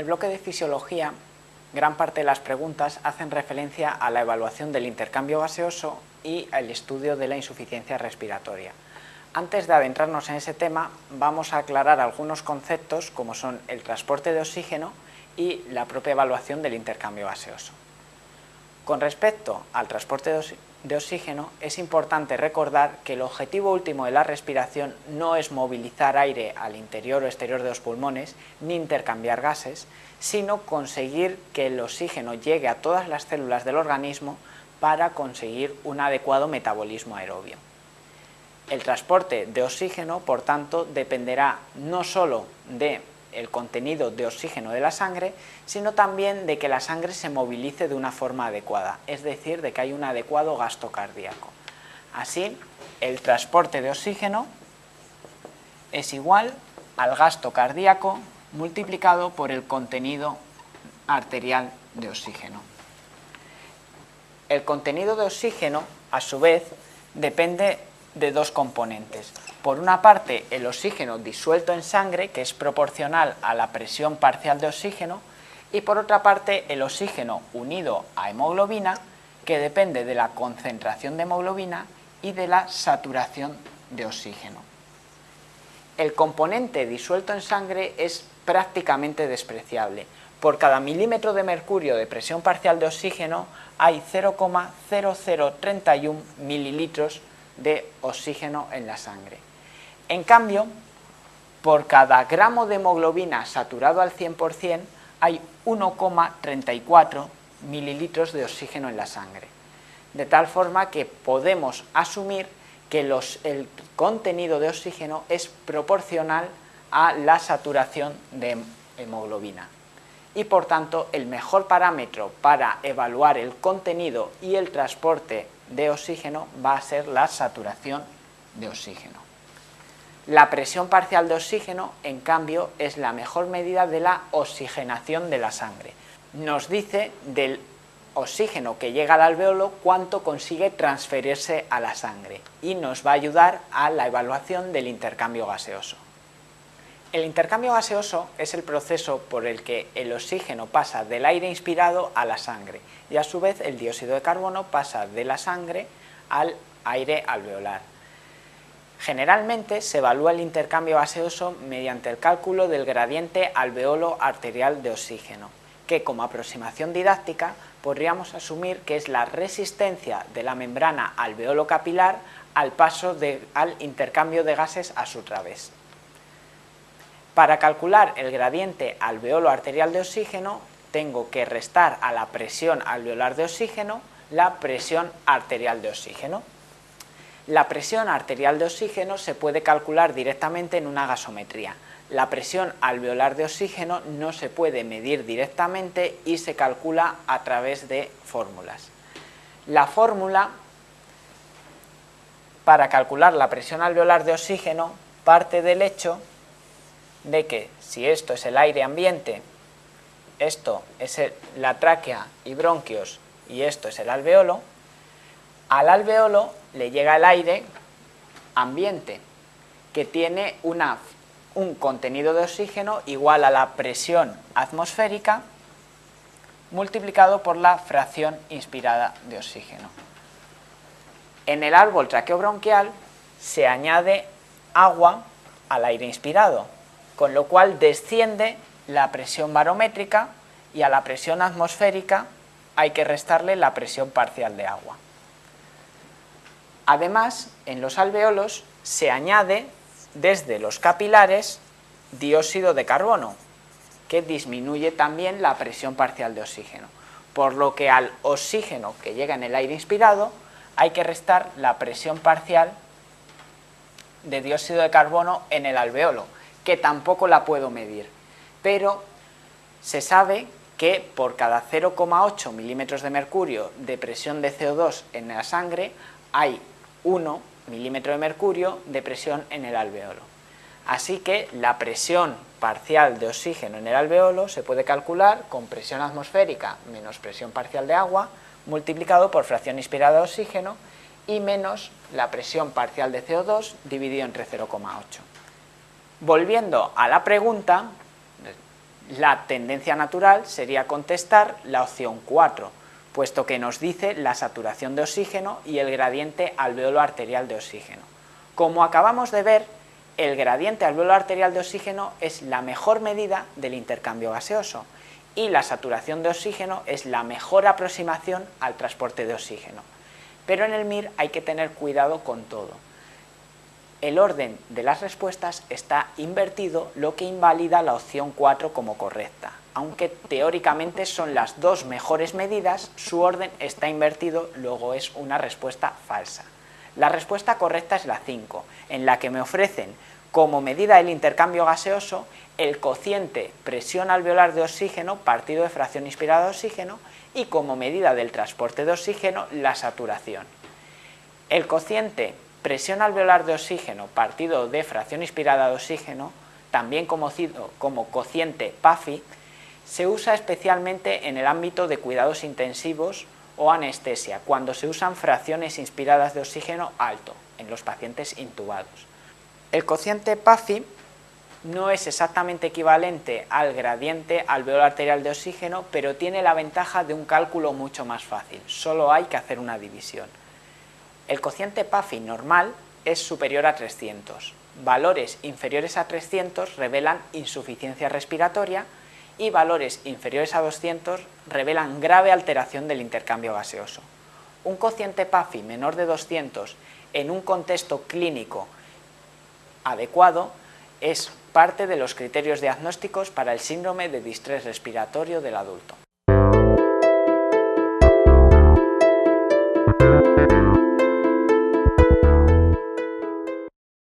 el bloque de fisiología, gran parte de las preguntas hacen referencia a la evaluación del intercambio gaseoso y al estudio de la insuficiencia respiratoria. Antes de adentrarnos en ese tema, vamos a aclarar algunos conceptos como son el transporte de oxígeno y la propia evaluación del intercambio gaseoso. Con respecto al transporte de oxígeno, es importante recordar que el objetivo último de la respiración no es movilizar aire al interior o exterior de los pulmones ni intercambiar gases, sino conseguir que el oxígeno llegue a todas las células del organismo para conseguir un adecuado metabolismo aerobio. El transporte de oxígeno, por tanto, dependerá no solo del contenido de oxígeno de la sangre, sino también de que la sangre se movilice de una forma adecuada, es decir, de que hay un adecuado gasto cardíaco. Así, el transporte de oxígeno es igual al gasto cardíaco multiplicado por el contenido arterial de oxígeno. El contenido de oxígeno, a su vez, depende de dos componentes. Por una parte, el oxígeno disuelto en sangre, que es proporcional a la presión parcial de oxígeno, y por otra parte, el oxígeno unido a hemoglobina, que depende de la concentración de hemoglobina y de la saturación de oxígeno. El componente disuelto en sangre es prácticamente despreciable. Por cada milímetro de mercurio de presión parcial de oxígeno hay 0,0031 mililitros de oxígeno en la sangre. En cambio, por cada gramo de hemoglobina saturado al 100% hay 1,34 mililitros de oxígeno en la sangre. De tal forma que podemos asumir que el contenido de oxígeno es proporcional a la saturación de hemoglobina. Y por tanto, el mejor parámetro para evaluar el contenido y el transporte de oxígeno va a ser la saturación de oxígeno. La presión parcial de oxígeno, en cambio, es la mejor medida de la oxigenación de la sangre. Nos dice del oxígeno que llega al alveolo cuánto consigue transferirse a la sangre y nos va a ayudar a la evaluación del intercambio gaseoso. El intercambio gaseoso es el proceso por el que el oxígeno pasa del aire inspirado a la sangre y a su vez el dióxido de carbono pasa de la sangre al aire alveolar. Generalmente se evalúa el intercambio gaseoso mediante el cálculo del gradiente alveolo arterial de oxígeno, que como aproximación didáctica podríamos asumir que es la resistencia de la membrana alveolo capilar al paso al intercambio de gases a su través. Para calcular el gradiente alveolo arterial de oxígeno, tengo que restar a la presión alveolar de oxígeno la presión arterial de oxígeno. La presión arterial de oxígeno se puede calcular directamente en una gasometría. La presión alveolar de oxígeno no se puede medir directamente y se calcula a través de fórmulas. La fórmula para calcular la presión alveolar de oxígeno parte del hecho de que si esto es el aire ambiente, esto es la tráquea y bronquios y esto es el alveolo, al alveolo le llega el aire ambiente que tiene un contenido de oxígeno igual a la presión atmosférica multiplicado por la fracción inspirada de oxígeno. En el árbol traqueobronquial se añade agua al aire inspirado, con lo cual desciende la presión barométrica y a la presión atmosférica hay que restarle la presión parcial de agua. Además, en los alveolos se añade desde los capilares dióxido de carbono, que disminuye también la presión parcial de oxígeno, por lo que al oxígeno que llega en el aire inspirado hay que restar la presión parcial de dióxido de carbono en el alveolo, que tampoco la puedo medir, pero se sabe que por cada 0,8 milímetros de mercurio de presión de CO2 en la sangre hay 1 milímetro de mercurio de presión en el alveolo. Así que la presión parcial de oxígeno en el alveolo se puede calcular con presión atmosférica menos presión parcial de agua multiplicado por fracción inspirada de oxígeno y menos la presión parcial de CO2 dividido entre 0,8. Volviendo a la pregunta, La tendencia natural sería contestar la opción 4, puesto que nos dice la saturación de oxígeno y el gradiente alveolo arterial de oxígeno. Como acabamos de ver, el gradiente alveolo arterial de oxígeno es la mejor medida del intercambio gaseoso y la saturación de oxígeno es la mejor aproximación al transporte de oxígeno. Pero en el MIR hay que tener cuidado con todo. El orden de las respuestas está invertido, lo que invalida la opción 4 como correcta. Aunque teóricamente son las dos mejores medidas, su orden está invertido, luego es una respuesta falsa. La respuesta correcta es la 5, en la que me ofrecen como medida del intercambio gaseoso el cociente presión alveolar de oxígeno partido de fracción inspirada de oxígeno y como medida del transporte de oxígeno la saturación. El cociente presión alveolar de oxígeno partido de fracción inspirada de oxígeno, también conocido como cociente PAFI, se usa especialmente en el ámbito de cuidados intensivos o anestesia, cuando se usan fracciones inspiradas de oxígeno alto en los pacientes intubados. El cociente PAFI no es exactamente equivalente al gradiente alveolo arterial de oxígeno, pero tiene la ventaja de un cálculo mucho más fácil, solo hay que hacer una división. El cociente PAFI normal es superior a 300. Valores inferiores a 300 revelan insuficiencia respiratoria y valores inferiores a 200 revelan grave alteración del intercambio gaseoso. Un cociente PAFI menor de 200 en un contexto clínico adecuado es parte de los criterios diagnósticos para el síndrome de distrés respiratorio del adulto.